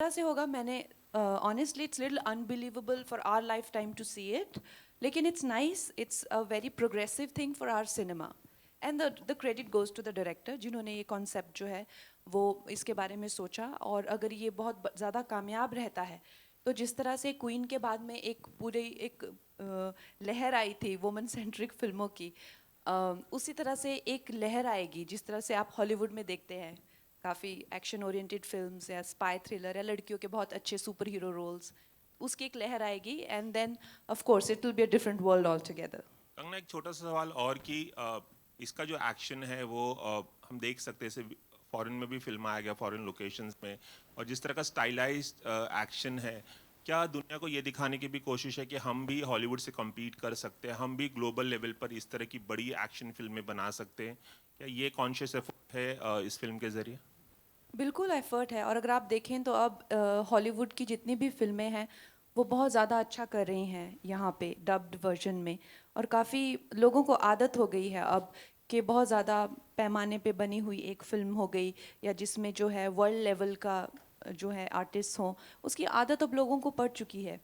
तरह से होगा मैंने honestly it's little unbelievable for our lifetime to see it, लेकिन it's nice, it's a very progressive thing for our cinema and the credit goes to the director जिन्होंने ये concept जो है वो इसके बारे में सोचा। और अगर ये बहुत ज़्यादा कामयाब रहता है तो जिस तरह से क्वीन के बाद में एक पूरी एक लहर आई थी वुमेन सेंट्रिक फिल्मों की, उसी तरह से एक लहर आएगी जिस तरह से आप हॉलीवुड में देखते हैं काफ़ी एक्शन ओरिएंटेड फिल्म्स या स्पाई थ्रिलर या लड़कियों के बहुत अच्छे सुपर हीरो रोल्स, उसकी एक लहर आएगी and then of course it will be a different world all together. Kangana, एक छोटा सा सवाल और कि इसका जो एक्शन है वो हम देख सकते हैं, जैसे फॉरेन में भी फिल्म आया गया फॉरेन लोकेशंस में, और जिस तरह का स्टाइलाइज्ड एक्शन है, क्या दुनिया को ये दिखाने की भी कोशिश है कि हम भी हॉलीवुड से compete कर सकते हैं, हम भी ग्लोबल लेवल पर इस तरह की बड़ी एक्शन फिल्में बना सकते हैं? क्या ये कॉन्शियस एफर्ट है इस फिल्म के जरिए? बिल्कुल एफर्ट है, और अगर आप देखें तो अब हॉलीवुड की जितनी भी फिल्में हैं वो बहुत ज़्यादा अच्छा कर रही हैं यहाँ पे डब्ड वर्जन में, और काफ़ी लोगों को आदत हो गई है अब कि बहुत ज़्यादा पैमाने पे बनी हुई एक फ़िल्म हो गई या जिसमें जो है वर्ल्ड लेवल का जो है आर्टिस्ट हों, उसकी आदत अब लोगों को पड़ चुकी है।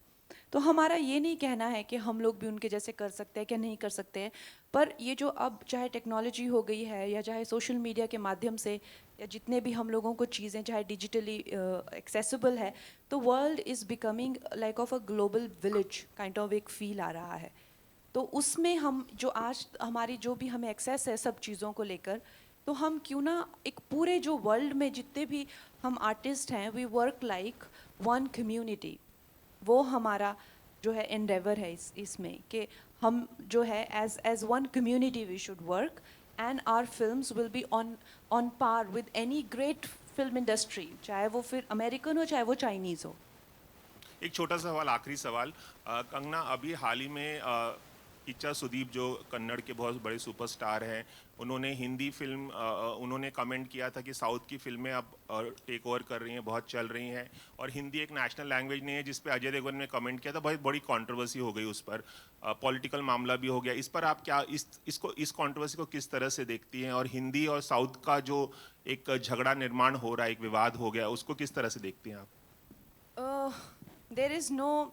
तो हमारा ये नहीं कहना है कि हम लोग भी उनके जैसे कर सकते हैं कि नहीं कर सकते हैं, पर ये जो अब चाहे टेक्नोलॉजी हो गई है या चाहे सोशल मीडिया के माध्यम से या जितने भी हम लोगों को चीज़ें चाहे डिजिटली एक्सेसिबल है, तो world is becoming like of a global village kind of एक फील आ रहा है। तो उसमें हम जो आज हमारी जो भी हमें एक्सेस है सब चीज़ों को लेकर, तो हम क्यों ना एक पूरे जो वर्ल्ड में जितने भी हम आर्टिस्ट हैं we work like one community, वो हमारा जो है एंडेवर है इसमें कि हम जो है as one community we should work and our films will be on par with any great film industry, चाहे वो फिर अमेरिकन हो चाहे वो चाइनीज़ हो। एक छोटा सा सवाल, आखिरी सवाल। कंगना, अभी हाल ही में किच्चा सुदीप जो कन्नड़ के बहुत बड़े सुपरस्टार हैं, उन्होंने हिंदी फिल्म उन्होंने कमेंट किया था कि साउथ की फिल्में अब टेक ओवर कर रही हैं, बहुत चल रही हैं, और हिंदी एक नेशनल लैंग्वेज नहीं है, जिस पे अजय देवगन ने कमेंट किया था, बहुत बड़ी कंट्रोवर्सी हो गई उस पर, पॉलिटिकल मामला भी हो गया। इस पर आप क्या इस कंट्रोवर्सी को किस तरह से देखती हैं, और हिंदी और साउथ का जो एक झगड़ा निर्माण हो रहा है, एक विवाद हो गया, उसको किस तरह से देखती हैं आप? देर इज़ नो,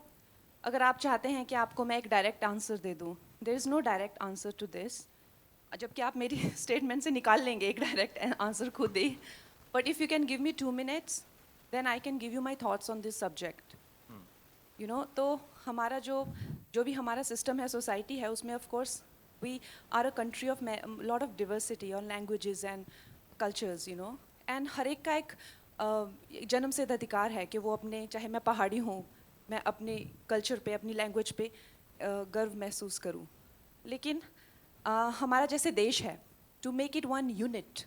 अगर आप चाहते हैं कि आपको मैं एक डायरेक्ट आंसर दे दूँ, there is no direct answer to this, जबकि आप मेरी स्टेटमेंट से निकाल लेंगे एक डायरेक्ट आंसर खुद ही, but if you can give me 2 minutes then I can give you my thoughts on this subject. You know, तो हमारा जो जो भी हमारा सिस्टम है, सोसाइटी है, उसमें of course we are a country of lot of diversity और languages and cultures, you know, and हर एक का एक जन्म सिद्ध अधिकार है कि वो अपने, चाहे मैं पहाड़ी हूँ, मैं अपने कल्चर पे अपनी लैंग्वेज पे गर्व महसूस करूँ। लेकिन हमारा जैसे देश है, to make it one unit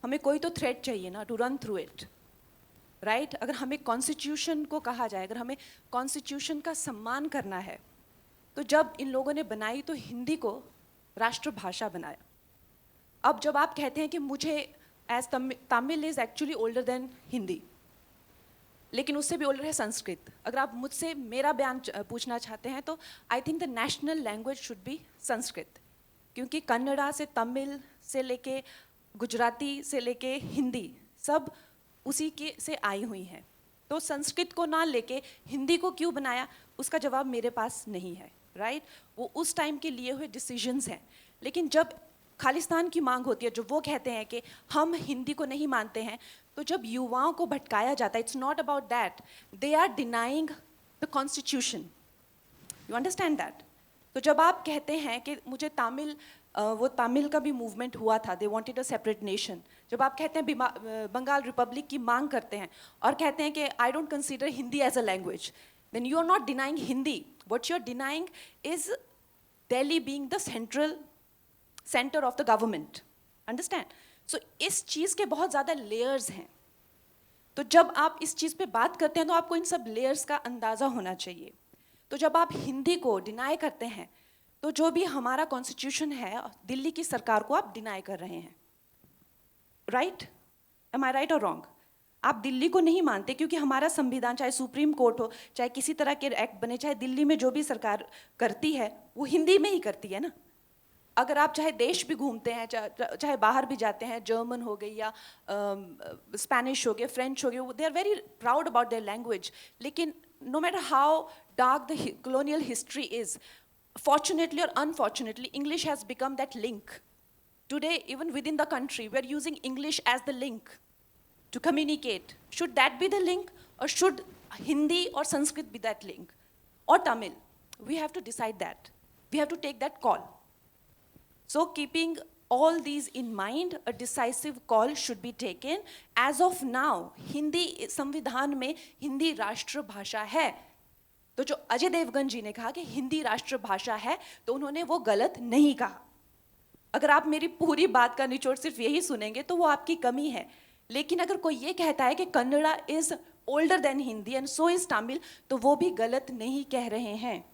हमें कोई तो थ्रेड चाहिए ना to run through it, right? अगर हमें कॉन्स्टिट्यूशन को कहा जाए, अगर हमें कॉन्स्टिट्यूशन का सम्मान करना है, तो जब इन लोगों ने बनाई तो हिंदी को राष्ट्रभाषा बनाया। अब जब आप कहते हैं कि मुझे as Tamil is actually older than Hindi, लेकिन उससे भी ओल्डर है संस्कृत। अगर आप मुझसे मेरा बयान पूछना चाहते हैं तो I think the national language should be Sanskrit, क्योंकि कन्नड़ा से तमिल से लेके गुजराती से लेके हिंदी सब उसी के से आई हुई हैं। तो संस्कृत को ना लेके हिंदी को क्यों बनाया, उसका जवाब मेरे पास नहीं है, राइट? वो उस टाइम के लिए हुए डिसीजंस हैं। लेकिन जब खालिस्तान की मांग होती है, जो वो कहते हैं कि हम हिंदी को नहीं मानते हैं, तो जब युवाओं को भटकाया जाता है, it's not about that, they are denying the constitution, you understand that? तो जब आप कहते हैं कि मुझे तमिल, वो तमिल का भी मूवमेंट हुआ था, they wanted a separate nation, जब आप कहते हैं बंगाल रिपब्लिक की मांग करते हैं और कहते हैं कि I don't consider Hindi as a language, then you are not denying Hindi, what you are denying is Delhi being the centre of the government, understand? So इस चीज़ के बहुत ज़्यादा लेयर्स हैं। तो जब आप इस चीज़ पे बात करते हैं तो आपको इन सब लेयर्स का अंदाज़ा होना चाहिए। तो जब आप हिंदी को डिनाई करते हैं तो जो भी हमारा कॉन्स्टिट्यूशन है, दिल्ली की सरकार को आप डिनाई कर रहे हैं, राइट? एम आई राइट और रॉन्ग? आप दिल्ली को नहीं मानते क्योंकि हमारा संविधान, चाहे सुप्रीम कोर्ट हो, चाहे किसी तरह के एक्ट बने, चाहे दिल्ली में जो भी सरकार करती है वो हिंदी में ही करती है ना, अगर आप चाहे देश भी घूमते हैं, चाहे बाहर भी जाते हैं, जर्मन हो गई या स्पेनिश हो गए, फ्रेंच हो गए, they are very proud about their language. लेकिन no matter how dark the colonial history is, fortunately or unfortunately, English has become that link. Today, even within the country, we're using English as the link to communicate. Should that be the link, or should Hindi or Sanskrit be that link? Or Tamil? We have to decide that. We have to take that call. So keeping all these in mind, a decisive call should be taken. As of now, Hindi संविधान में हिंदी राष्ट्र भाषा है. तो जो अजय देवगन जी ने कहा कि हिंदी राष्ट्र भाषा है, तो उन्होंने वो गलत नहीं कहा. अगर आप मेरी पूरी बात का निचोड़ सिर्फ यही सुनेंगे तो वो आपकी कमी है. लेकिन अगर कोई ये कहता है कि Kannada is older than Hindi and so is Tamil, तो वो भी गलत नहीं कह रहे हैं.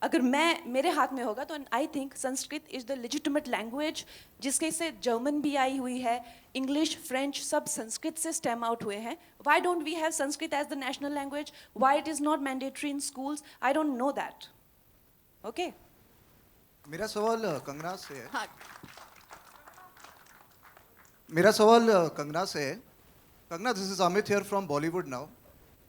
अगर मेरे हाथ में होगा तो I think Sanskrit is the legitimate language, जिसके से जर्मन भी आई हुई है, इंग्लिश, फ्रेंच सब संस्कृत से स्टेम आउट हुए हैं. Why don't we have Sanskrit as the national language? Why it is not mandatory in schools? I don't know that. Okay, मेरा सवाल कंगना से है. हाँ. मेरा सवाल कंगना से है. Kangana, this is Amit here from Bollywood now.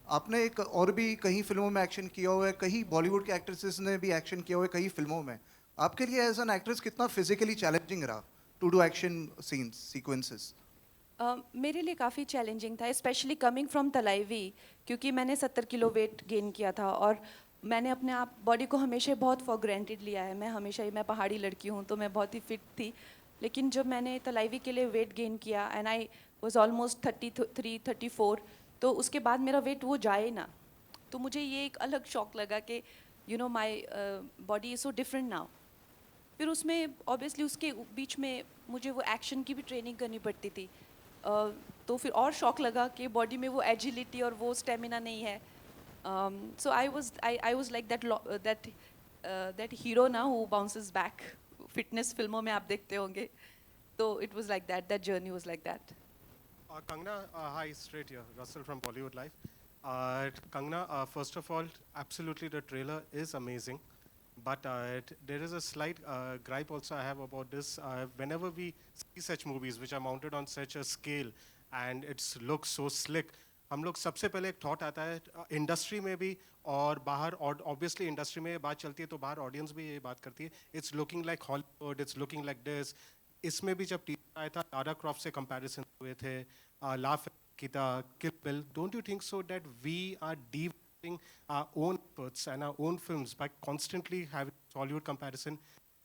आपने एक और भी कई फिल्मों में एक्शन किया हुआ है, कई बॉलीवुड के एक्ट्रेसेस ने भी एक्शन किया हुआ है कई फिल्मों में. आपके लिए एज एन एक्ट्रेस कितना फिजिकली चैलेंजिंग रहा to do action scenes sequences? मेरे लिए काफ़ी चैलेंजिंग था, स्पेशली कमिंग फ्रॉम तलाईवी, क्योंकि मैंने 70 किलो वेट गेन किया था और मैंने अपने आप बॉडी को हमेशा बहुत फॉर ग्रांटेड लिया है. मैं पहाड़ी लड़की हूँ तो मैं बहुत ही फिट थी. लेकिन जब मैंने तलाईवी के लिए वेट गेन किया एंड आई वॉज ऑलमोस्ट 33, 34, तो उसके बाद मेरा वेट वो जाए ना, तो मुझे ये एक अलग शौक लगा कि you know my body is so different now. फिर उसमें ऑब्वियसली उसके बीच में मुझे वो एक्शन की भी ट्रेनिंग करनी पड़ती थी. तो फिर और शौक लगा कि बॉडी में वो एजिलिटी और वो स्टेमिना नहीं है. So I was like that hero ना हु बाउंसेस बैक. फिटनेस फिल्मों में आप देखते होंगे, तो it was like that journey was like that. Kangna, hi, straight here, Russell from Bollywood Live. Kangna, first of all, absolutely the trailer is amazing, but there is a slight gripe also I have about this. Whenever we see such movies which are mounted on such a scale and it looks so slick, हम लोग सबसे पहले एक thought आता है industry में भी और बाहर, और ऑब्वियसली इंडस्ट्री में बात चलती है तो बाहर ऑडियंस भी ये बात करती है, it's looking like Hollywood, it's looking like this. इसमें भी जब टीजर आया था लारा क्रॉफ्ट से कंपैरिजन हुए थे, लाफ कीता, Kill Bill. Don't you think so that we are developing our own efforts and our own films by constantly having Hollywood comparison?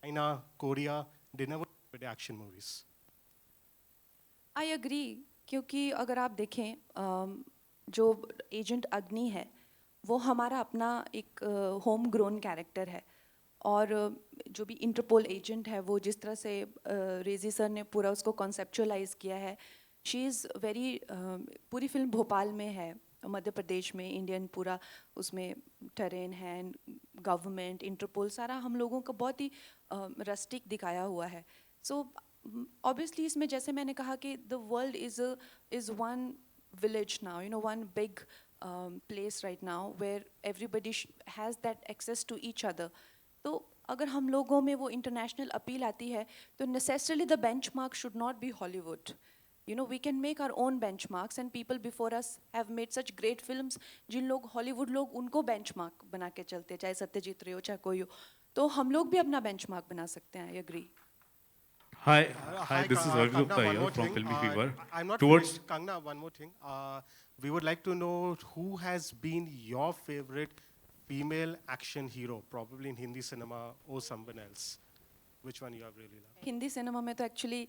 China, Korea, they never did action movies. I agree, क्योंकि अगर आप देखें जो agent अग्नि है वो हमारा अपना एक होम ग्रोन कैरेक्टर है. और जो भी इंटरपोल एजेंट है वो जिस तरह से रेजी सर ने पूरा उसको कॉन्सेप्चुअलाइज किया है, शी इज़ वेरी, पूरी फिल्म भोपाल में है, मध्य प्रदेश में, इंडियन पूरा उसमें टेरेन है, गवर्नमेंट, इंटरपोल, सारा हम लोगों का बहुत ही रस्टिक दिखाया हुआ है. सो ऑब्वियसली इसमें जैसे मैंने कहा कि the world is one village now, you know, one big place right now where everybody has that access to each other. तो अगर हम लोगों में वो इंटरनेशनल अपील आती है तो necessarily the benchmark should not be Hollywood. You know, we can make our own benchmarks and people before us have made such great films. जिन लोग हॉलीवुड लोग उनको benchmark बना के चलते हैं, चाहे सत्यजीत रे हो चाहे कोई हो, तो हम लोग भी अपना benchmark बना सकते हैं. I agree. Hi, this is Ravi Kangna, Gupta one here more from thing. Filmy Fever. I'm not Towards finished. Kangna, one more thing. We would like to know who has been your favorite female action hero, probably in Hindi cinema or someone else. Which one you have really loved? Hindi cinema में तो actually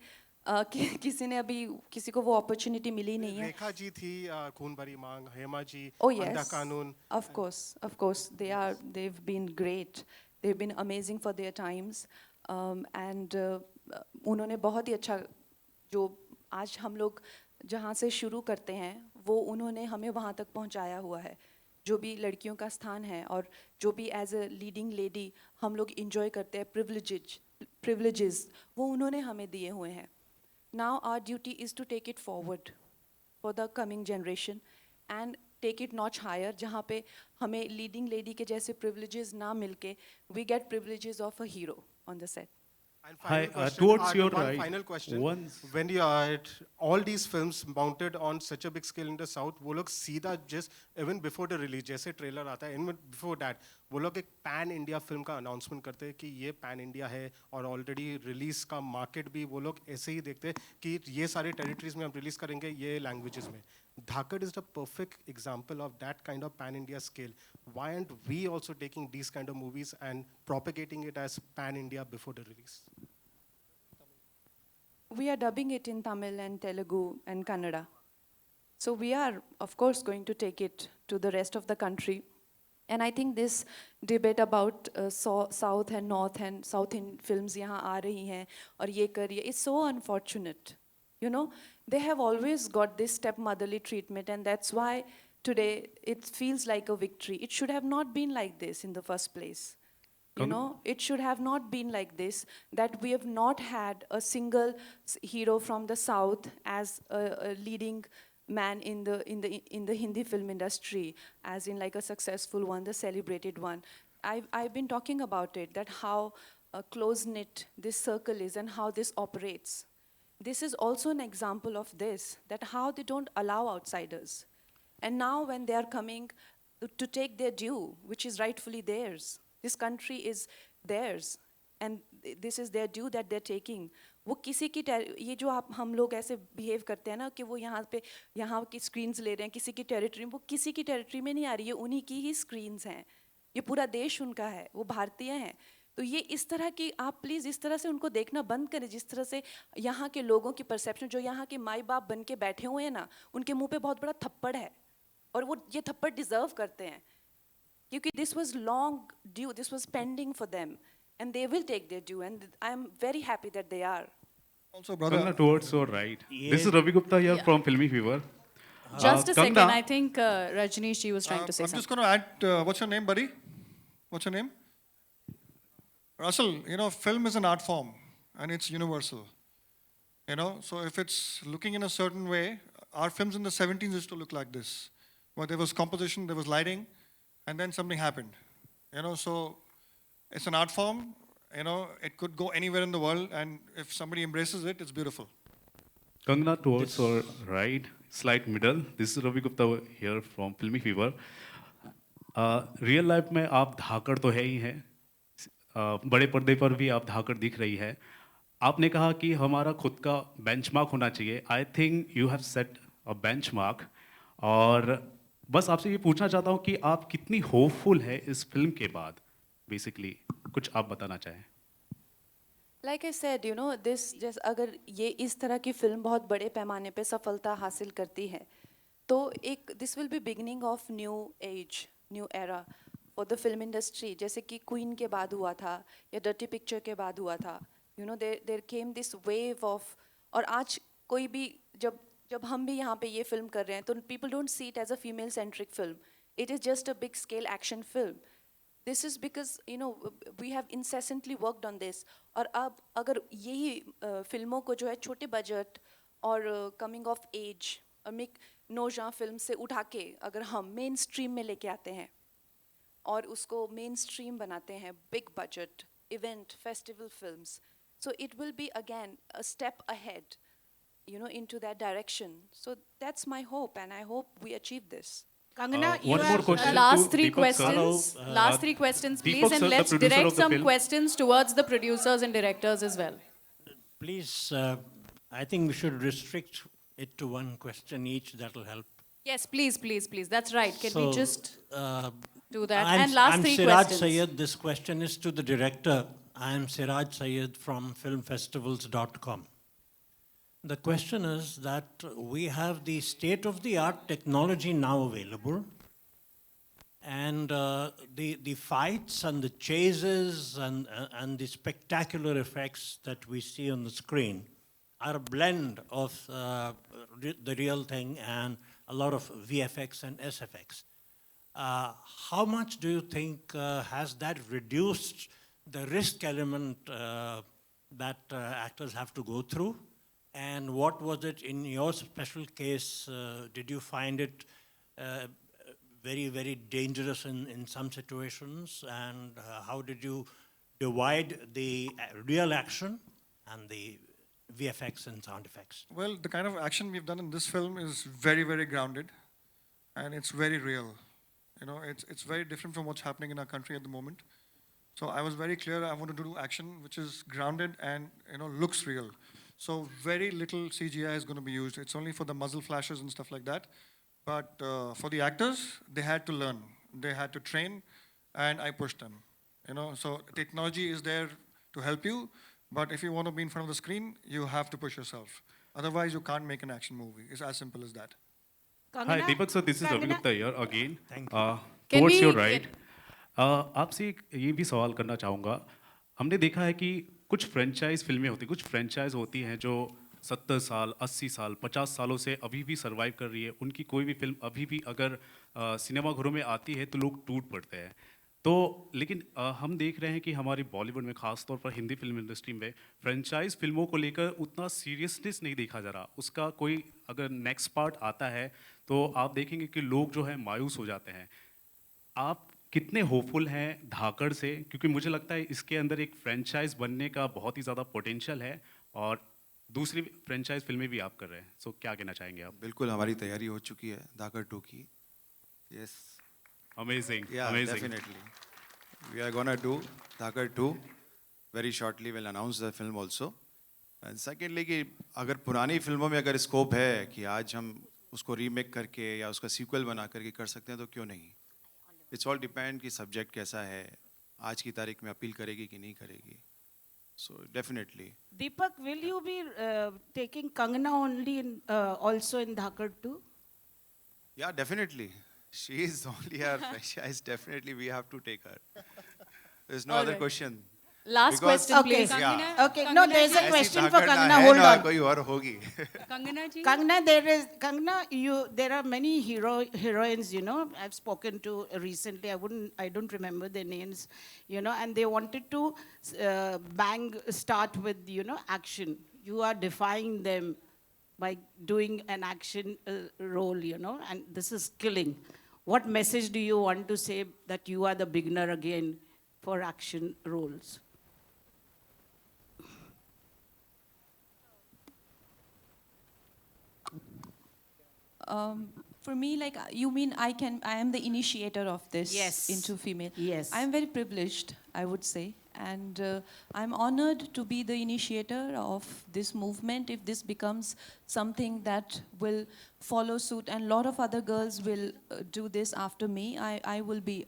किसी ने अभी किसी को वो opportunity मिली नहीं है. रेखा जी थी, खून भरी मांग, हेमा जी, Oh अंधा yes, कानून. of course, they've been great, they've been amazing for their times, and उन्होंने बहुत ही अच्छा, जो आज हम लोग जहाँ से शुरू करते हैं वो उन्होंने हमें वहाँ तक पहुँचाया हुआ है. जो भी लड़कियों का स्थान है और जो भी एज अ लीडिंग लेडी हम लोग इंजॉय करते हैं, प्रिविलेजेस वो उन्होंने हमें दिए हुए हैं. Now our duty is to take it forward for the coming generation and take it notch higher, जहाँ पे हमें लीडिंग लेडी के जैसे प्रिविलेजेस ना मिलके we get privileges of a hero on the set. And Hi, final question, towards your one right. final question. Once, When you are at all these films mounted on such a big scale in the south, वो लोग सीधा just even before the release, जैसे trailer आता है, even before that, वो लोग एक pan India film का announcement करते हैं कि ये pan India है और already release का market भी वो लोग ऐसे ही देखते हैं कि ये सारे territories में हम release करेंगे ये languages में. Dhakad is the perfect example of that kind of pan India scale. Why aren't we also taking these kind of movies and propagating it as pan India before the release? We are dubbing it in Tamil and Telugu and Kannada. So we are, of course, going to take it to the rest of the country. And I think this debate about South and South in films यहाँ आ रही हैं और ये कर रही है, it's so unfortunate. You know, they have always got this stepmotherly treatment, and that's why today it feels like a victory. It should have not been like this in the first place. You know, it should have not been like this, that we have not had a single hero from the South as a leading man in the Hindi film industry, as in like a successful one, the celebrated one. I've been talking about it, that how close-knit this circle is and how this operates. This is also an example of this, that how they don't allow outsiders. And now when they are coming to take their due, which is rightfully theirs, this country is theirs, and this is their due that they're taking. वो किसी की ये जो आप हम लोग ऐसे behave करते हैं ना कि वो यहाँ पे यहाँ की स्क्रीन्स ले रहे हैं किसी की टेरिटरी में, वो किसी की टेरिटरी में नहीं आ रही है, उन्हीं की ही स्क्रीन्स हैं, ये पूरा देश उनका है, वो भारतीय हैं. तो ये इस तरह की आप प्लीज़ इस तरह से उनको देखना बंद करें, जिस तरह से यहाँ के लोगों की परसेप्शन, जो यहाँ के माई बाप बन के बैठे हुए हैं ना, उनके मुँह पे बहुत बड़ा थप्पड़ है और वो ये थप्पड़ डिज़र्व करते हैं, क्योंकि this was long due, this was pending for them, and they will take their due, and I'm very happy that they are. Also, brother, Kangna, towards your right. This is Ravi Gupta here from Filmy Fever. Just a second, Kangna, I think Rajni, she was trying to say I'm something. just going to add, what's your name, buddy? What's your name? Russell, you know, film is an art form and it's universal. You know, so if it's looking in a certain way, our films in the 70s used to look like this, where there was composition, there was lighting, and then something happened. You know, so it's an art form, you know, it could go anywhere in the world, and if somebody embraces it, it's beautiful. Kangna, towards your right, slight middle. This is Ravi Gupta here from Filmy Fever. Real life में आप धाकड़ तो है ही हैं, बड़े पर्दे पर भी आप धाकड़ दिख रही है. आपने कहा कि हमारा खुद का बेंचमार्क होना चाहिए. I think you have set a benchmark. और बस आपसे ये पूछना चाहता हूँ कि आप कितनी होपफुल है इस फिल्म के बाद, बेसिकली कुछ आप बताना चाहें. Like I said, you know, this just अगर ये इस तरह की फिल्म बहुत बड़े पैमाने पे सफलता हासिल करती है, तो एक this will be beginning of new age, new era for the film industry. जैसे कि क्वीन के बाद हुआ था या डर्टी पिक्चर के बाद हुआ था. You know, there came this wave of, और आज कोई भी जब हम भी यहाँ पे ये फिल्म कर रहे हैं, तो people don't see it as a female centric film. It is just a big scale action film. This is because, you know, we have incessantly worked on this. और अब अगर यही फिल्मों को जो है छोटे बजट और कमिंग ऑफ एज और नौजवान फिल्म से उठा के अगर हम मेन स्ट्रीम में लेके आते हैं और उसको मेन स्ट्रीम बनाते हैं, big budget event festival films, so it will be again a step ahead, you know, into that direction. So that's my hope, and I hope we achieve this. Kangana, you one more have question last to three Deepak sir. questions. Last three questions, Deepak please, sir, and the let's producer direct of the some film. questions towards the producers and directors as well. Please, I think we should restrict it to one question each. That will help. Yes, please, please, please. That's right. Can we just do that? I'm, And last I'm three Siraj questions. Sayed. This question is to the director. I am Siraj Sayed from filmfestivals.com. The question is that we have the state-of-the-art technology now available, and the fights and the chases and the spectacular effects that we see on the screen are a blend of the real thing and a lot of VFX and SFX. How much do you think has that reduced the risk element that actors have to go through? And what was it in your special case? Did you find it very, very dangerous in some situations? And how did you divide the real action and the VFX and sound effects? Well, the kind of action we've done in this film is very, very grounded, and it's very real. You know, it's very different from what's happening in our country at the moment. So I was very clear I wanted to do action which is grounded and, you know, looks real. So very little CGI is going to be used. It's only for the muzzle flashes and stuff like that. But for the actors, they had to learn. They had to train, and I pushed them. You know, so technology is there to help you, but if you want to be in front of the screen, you have to push yourself. Otherwise, you can't make an action movie. It's as simple as that. Hi, Deepak. So this is Ravi Kangana- Gupta here again. Thank Can Towards we your get- right. आपसे ये भी सवाल करना चाहूँगा. हमने देखा है कि कुछ फ्रेंचाइज फिल्में होती, कुछ फ्रेंचाइज होती हैं जो 70 साल, 80 साल, 50 सालों से अभी भी सर्वाइव कर रही है. उनकी कोई भी फिल्म अभी भी अगर सिनेमाघरों में आती है तो लोग टूट पड़ते हैं. तो लेकिन हम देख रहे हैं कि हमारी बॉलीवुड में, खास तौर पर हिंदी फिल्म इंडस्ट्री में, फ्रेंचाइज फिल्मों को लेकर उतना सीरियसनेस नहीं देखा जा रहा. उसका कोई अगर नेक्स्ट पार्ट आता है तो आप देखेंगे कि लोग जो है मायूस हो जाते हैं. आप कितने होपफुल हैं धाकड़ से, क्योंकि मुझे लगता है इसके अंदर एक फ्रेंचाइज बनने का बहुत ही ज़्यादा पोटेंशियल है और दूसरी फ्रेंचाइज फिल्में भी आप कर रहे हैं. सो क्या कहना चाहेंगे आप? बिल्कुल हमारी तैयारी हो चुकी है धाकड़ 2 की. Yes, amazing, yeah, amazing. definitely. We are gonna do Dhakad 2 very shortly. We'll announce the film also. And secondly कि अगर पुरानी फिल्मों में अगर स्कोप है कि आज हम उसको रीमेक करके या उसका सीक्वल बना करके कर सकते हैं तो क्यों नहीं. इट्स ऑल डिपेंड कि सब्जेक्ट कैसा है, आज की तारीख में अपील करेगी कि नहीं करेगी. So definitely. Deepak, will you be taking Kangana only also in Dhakad too? या definitely. She is only our franchise. Definitely we have to take her. There is no other question. Last Because- question, Okay. please. Yeah. Okay, no, there is a ऐसी question for धाकड़ ना Kangana. है Hold ना on. कोई और होगी. Kangana ji, Kangana, there are many heroines, you know, I've spoken to recently, I don't remember their names, you know, and they wanted to start with, you know, action. You are defying them by doing an action role, you know, and this is killing. What message do you want to say that you are the beginner again for action roles? For me, like you mean I am the initiator of this Yes. into female. Yes. I am very privileged, I would say, and I'm honored to be the initiator of this movement. If this becomes something that will follow suit, and a lot of other girls will do this after me, I will be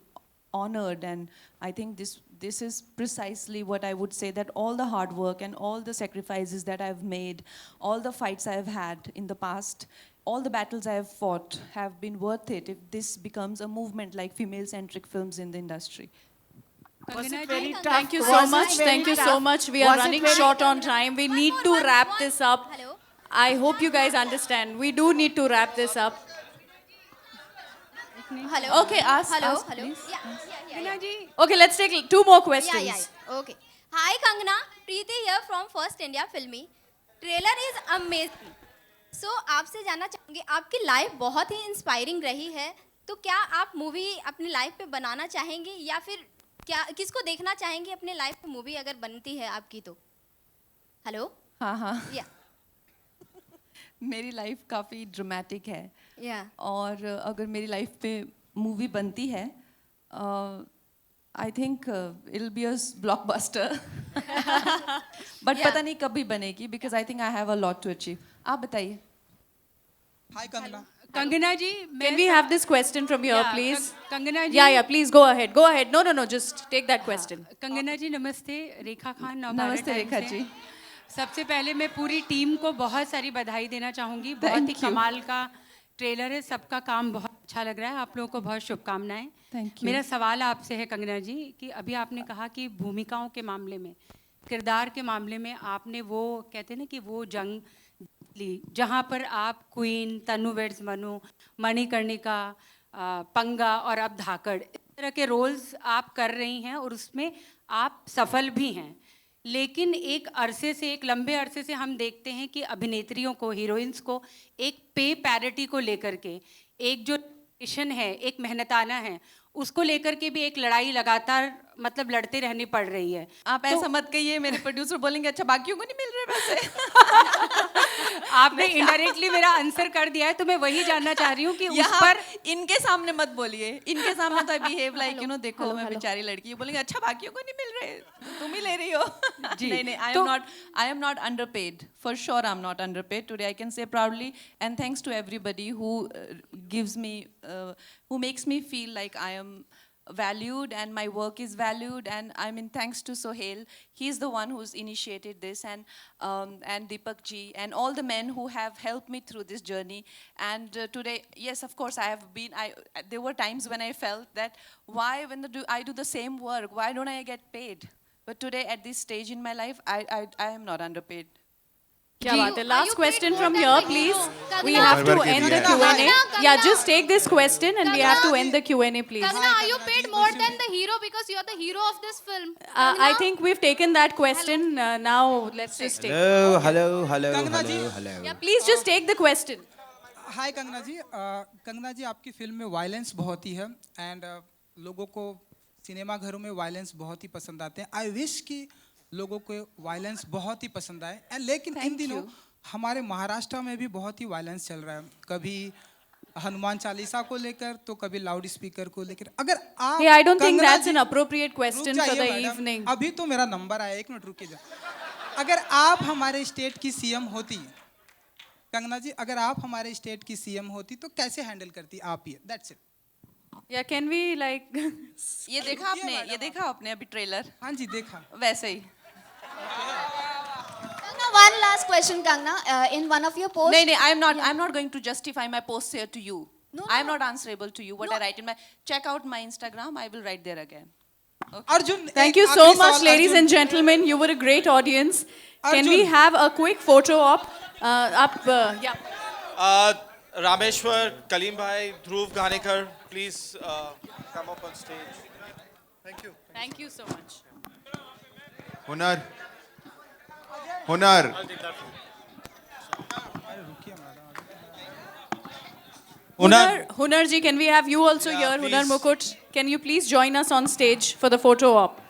honored. And I think this is precisely what I would say, that all the hard work and all the sacrifices that I've made, all the fights I've had in the past, all the battles I have fought have been worth it if this becomes a movement like female-centric films in the industry. Was Kangana it very ji, tough? Thank you Was so it much. very Thank you so tough? much. We are Was it running very- short on time. We need to wrap this up. Hello. I hope you guys understand. We do need to wrap this up. Hello. Okay, ask, Hello. ask, Hello. please. Yeah. Kangana ji, Okay, let's take 2 more Yeah, questions. yeah. Okay. Hi, Kangana. Preeti here from First India Filmy. Trailer is amazing. So, आपसे जानना चाहूँगी, आपकी life बहुत ही inspiring रही है, तो क्या आप मूवी अपनी लाइफ पे बनाना चाहेंगी या फिर क्या किसको देखना चाहेंगी अपने लाइफ पे मूवी अगर बनती है आपकी तो? हेलो. हाँ हाँ. या मेरी लाइफ काफ़ी ड्रामेटिक है, या और अगर मेरी लाइफ पे मूवी बनती है, I think it will be a blockbuster. But Yeah. पता नहीं कब भी बनेगी, because I think I have a lot to achieve. आप बताइए. Hi, Kangana. Kangana ji, Can we have this question from here, Yeah, please? Kangana ji. Yeah, please go ahead. Go ahead. No, just take that question. Kangana जी नमस्ते. रेखा खान नवभारत नमस्ते times रेखा से। जी. सबसे पहले मैं पूरी team को बहुत सारी बधाई देना चाहूँगी. बहुत ही Thank you. कमाल का ट्रेलर है, सबका काम बहुत अच्छा लग रहा है. आप लोगों को बहुत शुभकामनाएं. Thank you. मेरा सवाल आपसे है कंगना जी कि अभी आपने कहा कि भूमिकाओं के मामले में, किरदार के मामले में आपने वो कहते हैं ना कि वो जंग ली जहाँ पर आप क्वीन, तनु वेड्स मनु, मणिकर्णिका, पंगा और अब धाकड़, इस तरह के रोल्स आप कर रही हैं और उसमें आप सफल भी हैं. लेकिन एक लंबे अरसे से हम देखते हैं कि अभिनेत्रियों को, हीरोइंस को एक पे पैरिटी को लेकर के एक जो है, एक मेहनताना है, उसको लेकर के भी एक लड़ाई लगातार मतलब लड़ते रहनी पड़ रही है। आप ऐसा मत कहिए, मेरे प्रोड्यूसर बोलेंगे अच्छा बाकियों को नहीं मिल रहे पैसे। आपने इनडायरेक्टली मेरा आंसर कर दिया है, तो मैं वही जानना चाह रही हूँ कि उस पर इनके सामने मत बोलिए, इनके सामने तो I behave like you know देखो मैं बेचारी लड़की हूँ, बोलेंगे अच्छा बाकियों को नहीं मिल रहे, तुम ही ले रही हो। नहीं नहीं, I am not underpaid, for sure I'm not underpaid today, I can say proudly, and thanks to everybody who gives me who makes me feel like I am valued and my work is valued, and I mean thanks to Sohail, he's the one who's initiated this, and Deepak ji and all the men who have helped me through this journey. And today, yes, of course there were times when I felt that why when I do the same work, why don't I get paid? But today at this stage in my life, I am not underpaid. क्या बात है? Last you question paid from more here, than please. Kangna? We have to Kangna, end the Kangna, Q&A. Yeah, just take this question and we have to end the Q&A, please. Kangna, are you paid more than the hero because you are the hero of this film? I think we've taken that question. Now let's just take. Kangna ji. hello. Yeah, please just take the question. हाय कंगना जी, कंगना जी आपकी film में violence बहुत ही है and लोगों को cinema घरों में violence बहुत ही पसंद आते हैं। आई विश कि लोगों को वायलेंस बहुत ही पसंद आए एंड लेकिन इन दिनों हमारे महाराष्ट्र में भी बहुत ही वायलेंस चल रहा है, कभी हनुमान चालीसा को लेकर तो कभी लाउड स्पीकर को लेकर। अगर आप Hey, I don't think Kangana that's ji- an appropriate question रुक for जाइए the मैडम, evening. अभी तो मेरा नंबर आया, एक मिनट रुकिए। अगर आप हमारे स्टेट की सीएम होती कंगना जी, अगर आप हमारे स्टेट की सीएम होती तो कैसे हैंडल करती आप ये? That's it. Yeah, can we like? ये देखा आपने अभी ट्रेलर? हाँ जी देखा। वैसे ही। Kangna, one last question, Kangna. In one of your posts. नहीं नहीं, I'm not going to justify my posts here to you. No, I'm no. not answerable to you. What I write in my, check out my Instagram. I will write there again. Arjun, Thank you so much, ladies and gentlemen. You were a great audience. Can we Arjun. have a quick photo op? Yeah. Rameshwar, Kalim Bhai, Dhruv Ganekar, please come up on stage. Thank you. Thank you so much. Hunar. Hunar. Hunar ji, can we have you also Yeah, here? Hunar please. Mukut, can you please join us on stage for the photo op?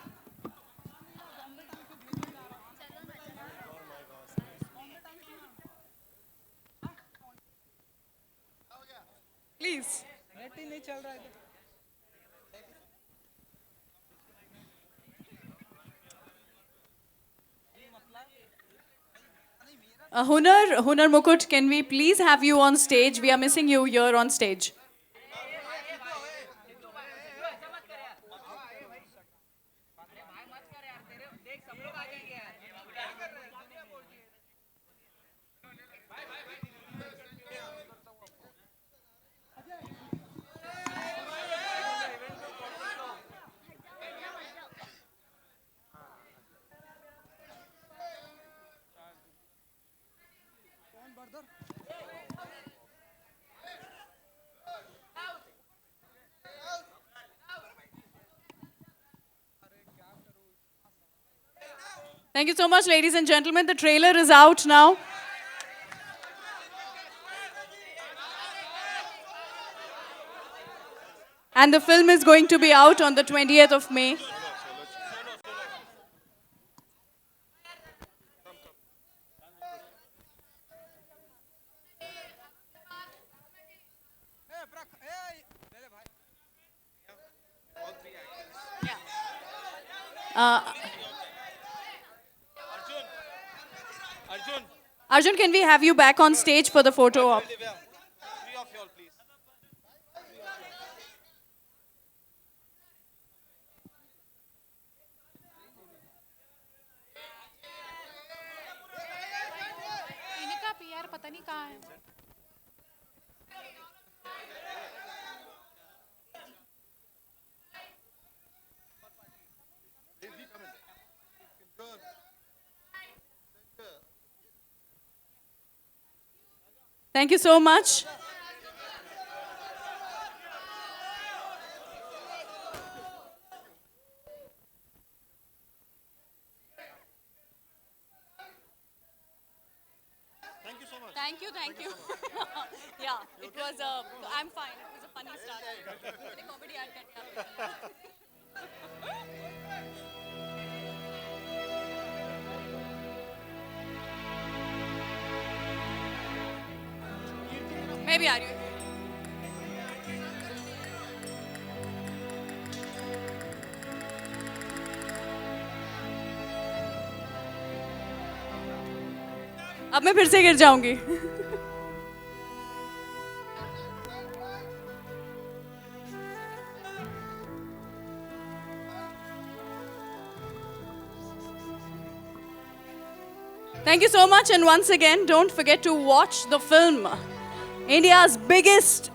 Please. Net ही नहीं चल रहा है। Hunar Mukut, can we please have you on stage? We are missing you here on stage. Thank you so much, ladies and gentlemen. The trailer is out now. And the film is going to be out on the 20th of May. Arjun, can we have you back on stage for the photo op? Three of y'all, please. इनका PR पता नहीं कहाँ है। Thank you so much. Thank you. Yeah, it was I'm fine. It was a funny start. मैं भी आ रही हूँ. अब मैं फिर से गिर जाऊंगी. Thank you so much, and once again, don't forget to watch the film. India's biggest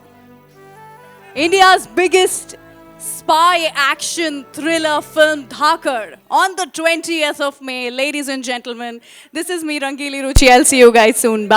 spy action thriller film, Dhakar, on the 20th of May. Ladies and gentlemen, this is me, Rangili Ruchi. I'll see you guys soon. Bye.